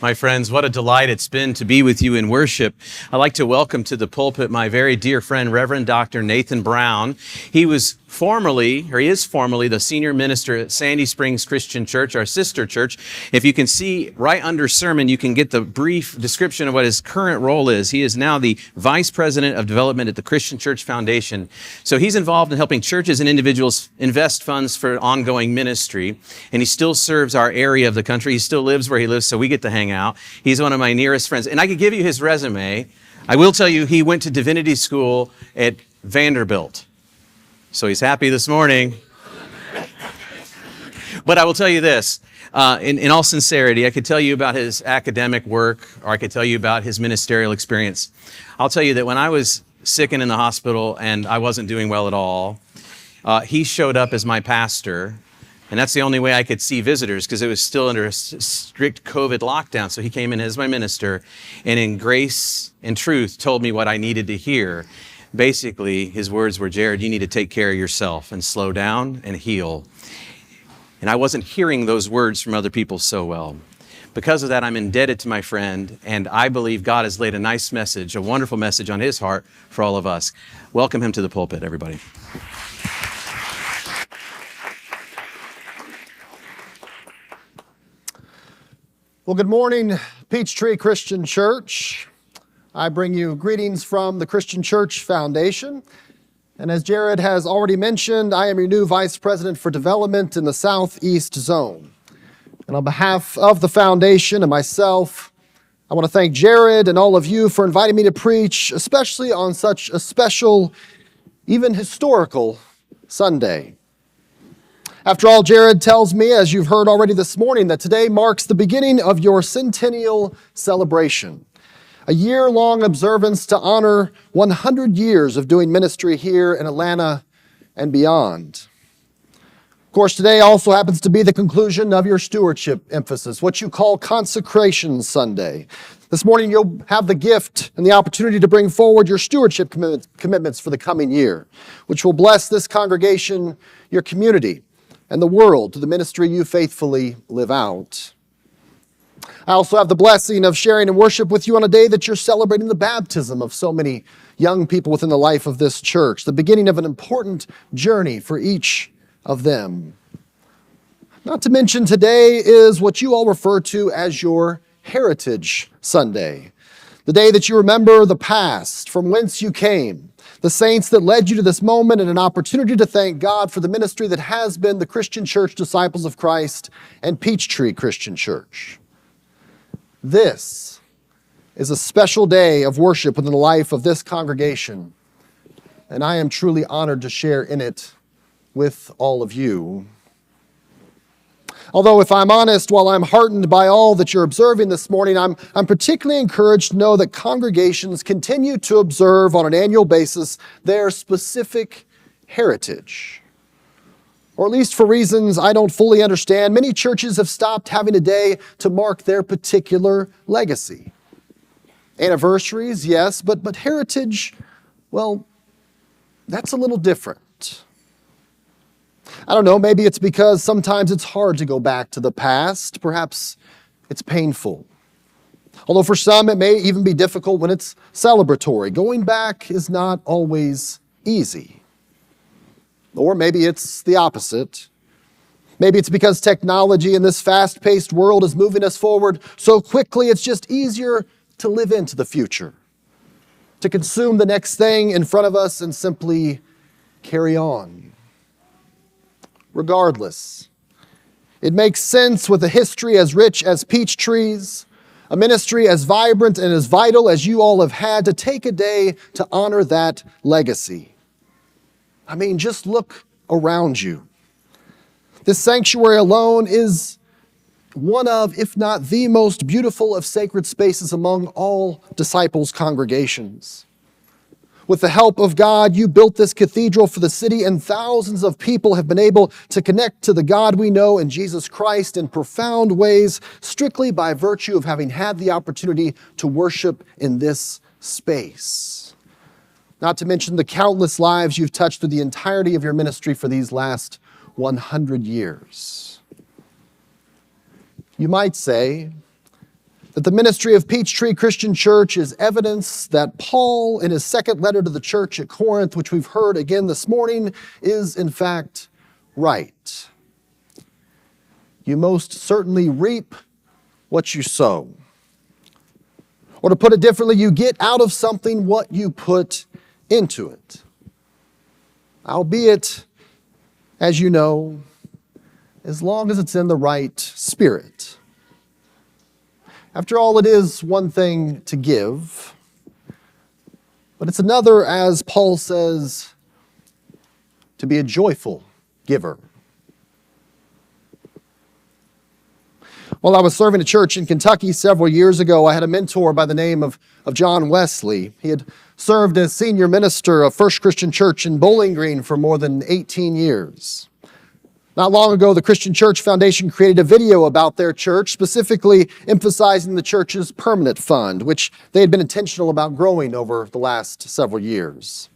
My friends, what a delight it's been to be with you in worship. I'd like to welcome to the pulpit my very dear friend, Reverend Dr. Nathan Brown. He is formerly the senior minister at Sandy Springs Christian Church, our sister church. If you can see right under sermon, you can get the brief description of what his current role is. He is now the Vice President of Development at the Christian Church Foundation. So he's involved in helping churches and individuals invest funds for ongoing ministry. And he still serves our area of the country. He still lives where he lives, so we get to hang out. He's one of my nearest friends. And I could give you his resume. I will tell you he went to divinity school at Vanderbilt. So he's happy this morning. But I will tell you this, in all sincerity, I could tell you about his academic work, or I could tell you about his ministerial experience. I'll tell you that when I was sick and in the hospital and I wasn't doing well at all, he showed up as my pastor. And that's the only way I could see visitors because it was still under a strict COVID lockdown. So he came in as my minister and in grace and truth told me what I needed to hear. Basically, his words were, Jared, you need to take care of yourself and slow down and heal. And I wasn't hearing those words from other people so well. Because of that, I'm indebted to my friend, and I believe God has laid a nice message, a wonderful message on his heart for all of us. Welcome him to the pulpit, everybody. Well, good morning, Peachtree Christian Church. I bring you greetings from the Christian Church Foundation. And as Jared has already mentioned, I am your new Vice President for Development in the Southeast Zone. And on behalf of the foundation and myself, I want to thank Jared and all of you for inviting me to preach, especially on such a special, even historical Sunday. After all, Jared tells me, as you've heard already this morning, that today marks the beginning of your centennial celebration, a year-long observance to honor 100 years of doing ministry here in Atlanta and beyond. Of course, today also happens to be the conclusion of your stewardship emphasis, what you call Consecration Sunday. This morning, you'll have the gift and the opportunity to bring forward your stewardship commitments for the coming year, which will bless this congregation, your community, and the world to the ministry you faithfully live out. I also have the blessing of sharing and worship with you on a day that you're celebrating the baptism of so many young people within the life of this church, the beginning of an important journey for each of them. Not to mention today is what you all refer to as your Heritage Sunday, the day that you remember the past, from whence you came, the saints that led you to this moment, and an opportunity to thank God for the ministry that has been the Christian Church Disciples of Christ and Peachtree Christian Church. This is a special day of worship within the life of this congregation, and I am truly honored to share in it with all of you. Although, if I'm honest, while I'm heartened by all that you're observing this morning, I'm particularly encouraged to know that congregations continue to observe on an annual basis their specific heritage. Or at least for reasons I don't fully understand, many churches have stopped having a day to mark their particular legacy. Anniversaries, yes, but heritage, well, that's a little different. I don't know, maybe it's because sometimes it's hard to go back to the past. Perhaps it's painful. Although for some it may even be difficult when it's celebratory. Going back is not always easy. Or maybe it's the opposite. Maybe it's because technology in this fast-paced world is moving us forward so quickly it's just easier to live into the future, to consume the next thing in front of us and simply carry on. Regardless, it makes sense with a history as rich as peach trees, a ministry as vibrant and as vital as you all have had, to take a day to honor that legacy. I mean, just look around you. This sanctuary alone is one of, if not the most beautiful of sacred spaces among all disciples' congregations. With the help of God, you built this cathedral for the city, and thousands of people have been able to connect to the God we know in Jesus Christ in profound ways, strictly by virtue of having had the opportunity to worship in this space. Not to mention the countless lives you've touched through the entirety of your ministry for these last 100 years. You might say, that the ministry of Peachtree Christian Church is evidence that Paul, in his second letter to the church at Corinth, which we've heard again this morning, is in fact right. You most certainly reap what you sow. Or to put it differently, you get out of something what you put into it. Albeit, as you know, as long as it's in the right spirit. After all, it is one thing to give, but it's another, as Paul says, to be a joyful giver. While I was serving a church in Kentucky several years ago, I had a mentor by the name of John Wesley. He had served as senior minister of First Christian Church in Bowling Green for more than 18 years. Not long ago, the Christian Church Foundation created a video about their church, specifically emphasizing the church's permanent fund, which they had been intentional about growing over the last several years.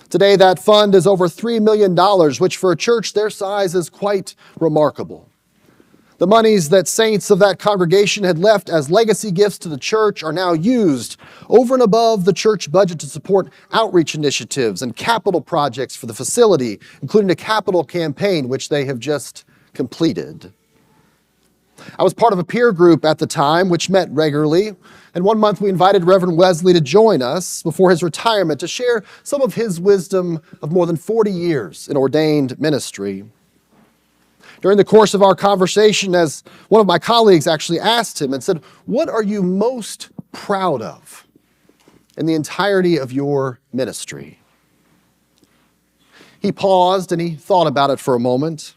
Today, that fund is over $3 million, which for a church their size is quite remarkable. The monies that saints of that congregation had left as legacy gifts to the church are now used over and above the church budget to support outreach initiatives and capital projects for the facility, including a capital campaign, which they have just completed. I was part of a peer group at the time, which met regularly, and one month we invited Reverend Wesley to join us before his retirement to share some of his wisdom of more than 40 years in ordained ministry. During the course of our conversation, as one of my colleagues actually asked him and said, "What are you most proud of in the entirety of your ministry?" He paused and he thought about it for a moment.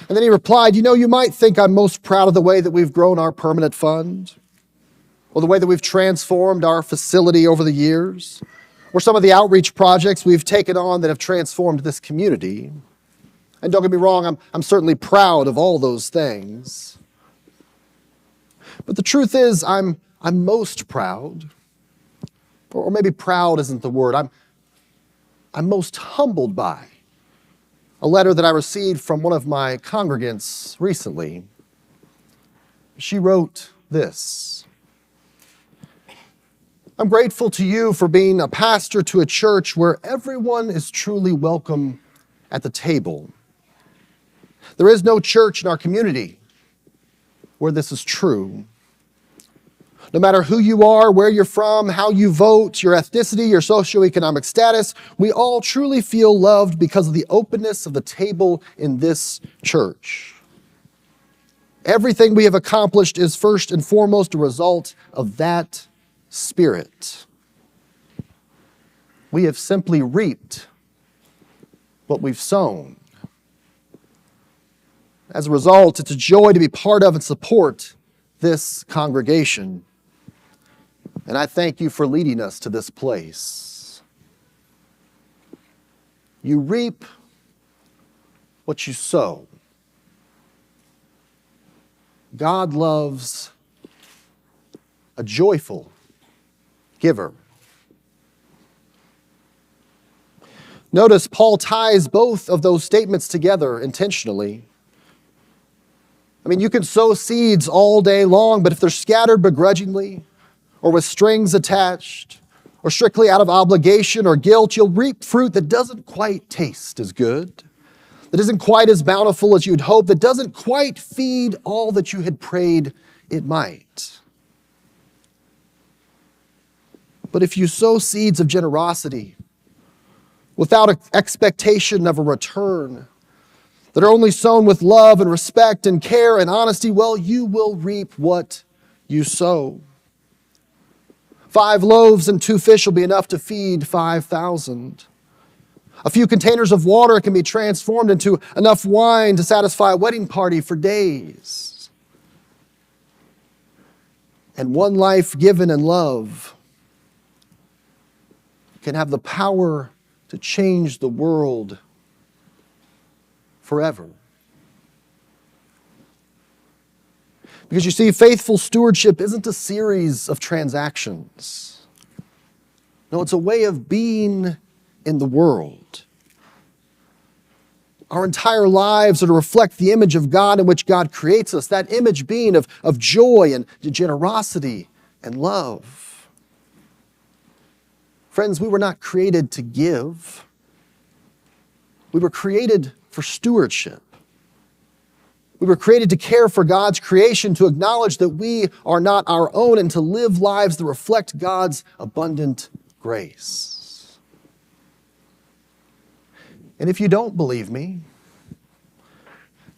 And then he replied, "You might think I'm most proud of the way that we've grown our permanent fund, or the way that we've transformed our facility over the years, or some of the outreach projects we've taken on that have transformed this community. And don't get me wrong, I'm certainly proud of all those things. But the truth is, I'm most proud, or maybe proud isn't the word, I'm most humbled by a letter that I received from one of my congregants recently. She wrote this: "I'm grateful to you for being a pastor to a church where everyone is truly welcome at the table. There is no church in our community where this is true. No matter who you are, where you're from, how you vote, your ethnicity, your socioeconomic status, we all truly feel loved because of the openness of the table in this church. Everything we have accomplished is first and foremost a result of that spirit. We have simply reaped what we've sown. As a result, it's a joy to be part of and support this congregation. And I thank you for leading us to this place. You reap what you sow. God loves a joyful giver." Notice Paul ties both of those statements together intentionally. You can sow seeds all day long, but if they're scattered begrudgingly, or with strings attached, or strictly out of obligation or guilt, you'll reap fruit that doesn't quite taste as good, that isn't quite as bountiful as you'd hope, that doesn't quite feed all that you had prayed it might. But if you sow seeds of generosity, without expectation of a return, that are only sown with love and respect and care and honesty, well, you will reap what you sow. 5 loaves and 2 fish will be enough to feed 5,000. A few containers of water can be transformed into enough wine to satisfy a wedding party for days. And one life given in love can have the power to change the world forever. Because you see, faithful stewardship isn't a series of transactions. No, it's a way of being in the world. Our entire lives are to reflect the image of God in which God creates us, that image being of joy and generosity and love. Friends, we were not created to give. We were created for stewardship. We were created to care for God's creation, to acknowledge that we are not our own, and to live lives that reflect God's abundant grace. And if you don't believe me,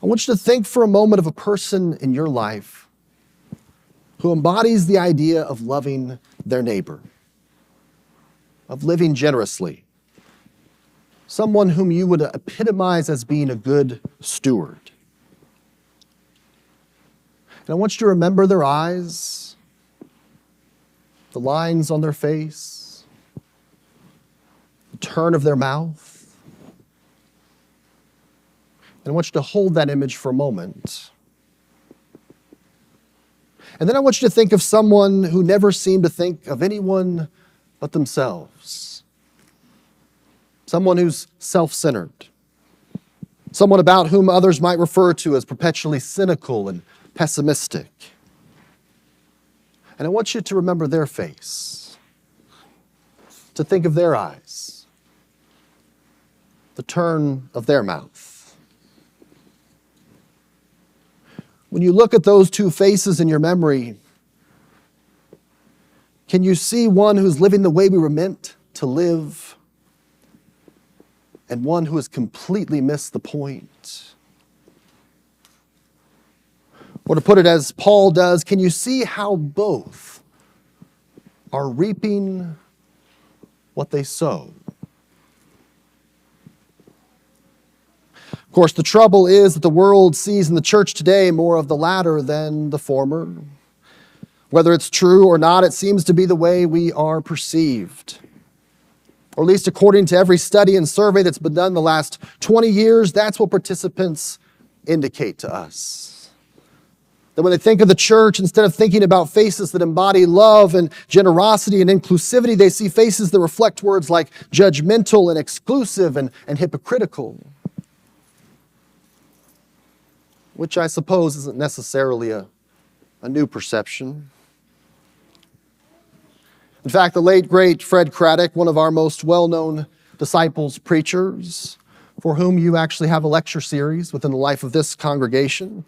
I want you to think for a moment of a person in your life who embodies the idea of loving their neighbor, of living generously, someone whom you would epitomize as being a good steward. And I want you to remember their eyes, the lines on their face, the turn of their mouth. And I want you to hold that image for a moment. And then I want you to think of someone who never seemed to think of anyone but themselves. Someone who's self-centered. Someone about whom others might refer to as perpetually cynical and pessimistic. And I want you to remember their face, to think of their eyes, the turn of their mouth. When you look at those two faces in your memory, can you see one who's living the way we were meant to live and one who has completely missed the point? Or to put it as Paul does, can you see how both are reaping what they sow? Of course, the trouble is that the world sees in the church today more of the latter than the former. Whether it's true or not, it seems to be the way we are perceived. Or at least according to every study and survey that's been done the last 20 years, that's what participants indicate to us. That when they think of the church, instead of thinking about faces that embody love and generosity and inclusivity, they see faces that reflect words like judgmental and exclusive and hypocritical. Which I suppose isn't necessarily a new perception. In fact, the late, great Fred Craddock, one of our most well-known disciples, preachers, for whom you actually have a lecture series within the life of this congregation,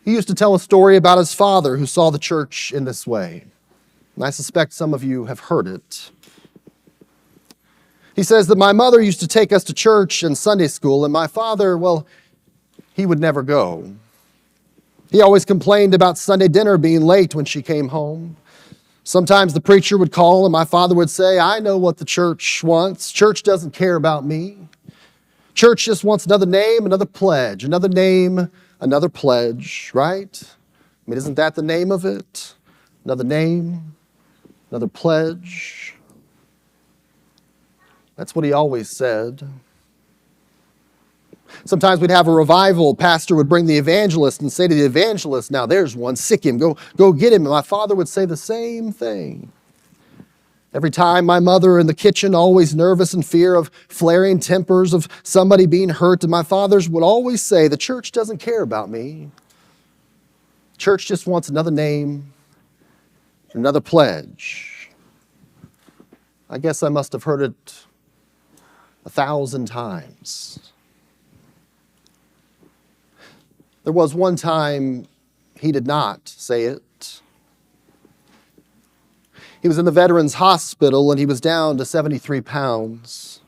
he used to tell a story about his father who saw the church in this way. And I suspect some of you have heard it. He says that my mother used to take us to church and Sunday school, and my father, well, he would never go. He always complained about Sunday dinner being late when she came home. Sometimes the preacher would call and my father would say, I know what the church wants. Church doesn't care about me. Church just wants another name, another pledge, another name, another pledge, right? I mean, isn't that the name of it? Another name, another pledge. That's what he always said. Sometimes we'd have a revival. Pastor would bring the evangelist and say to the evangelist, now there's one, sick him, go get him. And my father would say the same thing. Every time my mother in the kitchen, always nervous in fear of flaring tempers, of somebody being hurt, and my fathers would always say, the church doesn't care about me. Church just wants another name, another pledge. I guess I must have heard it 1,000 times. There was one time he did not say it. He was in the Veterans Hospital and he was down to 73 pounds.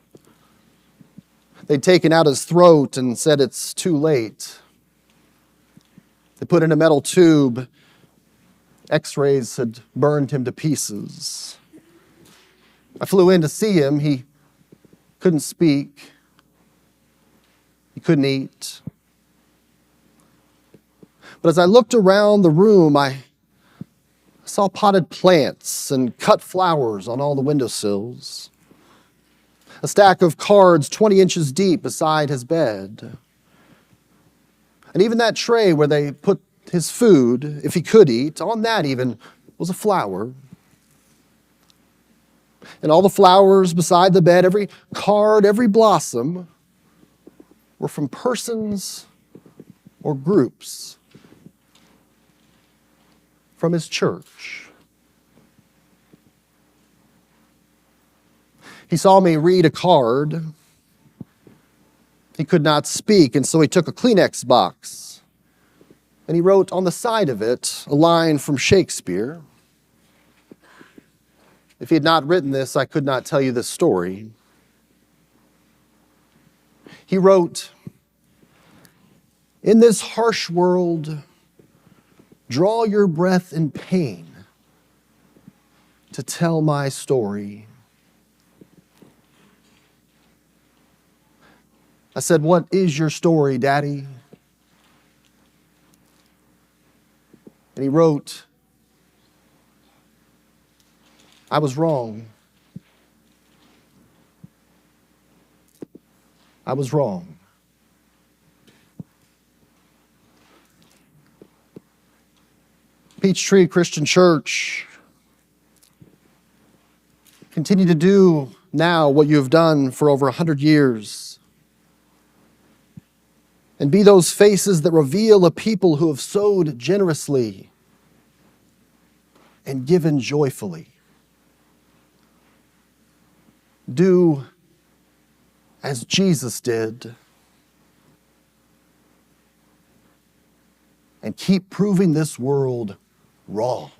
They'd taken out his throat and said it's too late. They put in a metal tube. X-rays had burned him to pieces. I flew in to see him. He couldn't speak. He couldn't eat. But as I looked around the room, I saw potted plants and cut flowers on all the windowsills. A stack of cards 20 inches deep beside his bed. And even that tray where they put his food, if he could eat, on that even was a flower. And all the flowers beside the bed, every card, every blossom, were from persons or groups from his church. He saw me read a card. He could not speak, and so he took a Kleenex box and he wrote on the side of it a line from Shakespeare. If he had not written this, I could not tell you this story. He wrote, "In this harsh world, draw your breath in pain to tell my story." I said, "What is your story, Daddy?" And he wrote, "I was wrong. I was wrong." Peachtree Christian Church, continue to do now what you have done for over 100 years. And be those faces that reveal a people who have sowed generously and given joyfully. Do as Jesus did and keep proving this world wrong.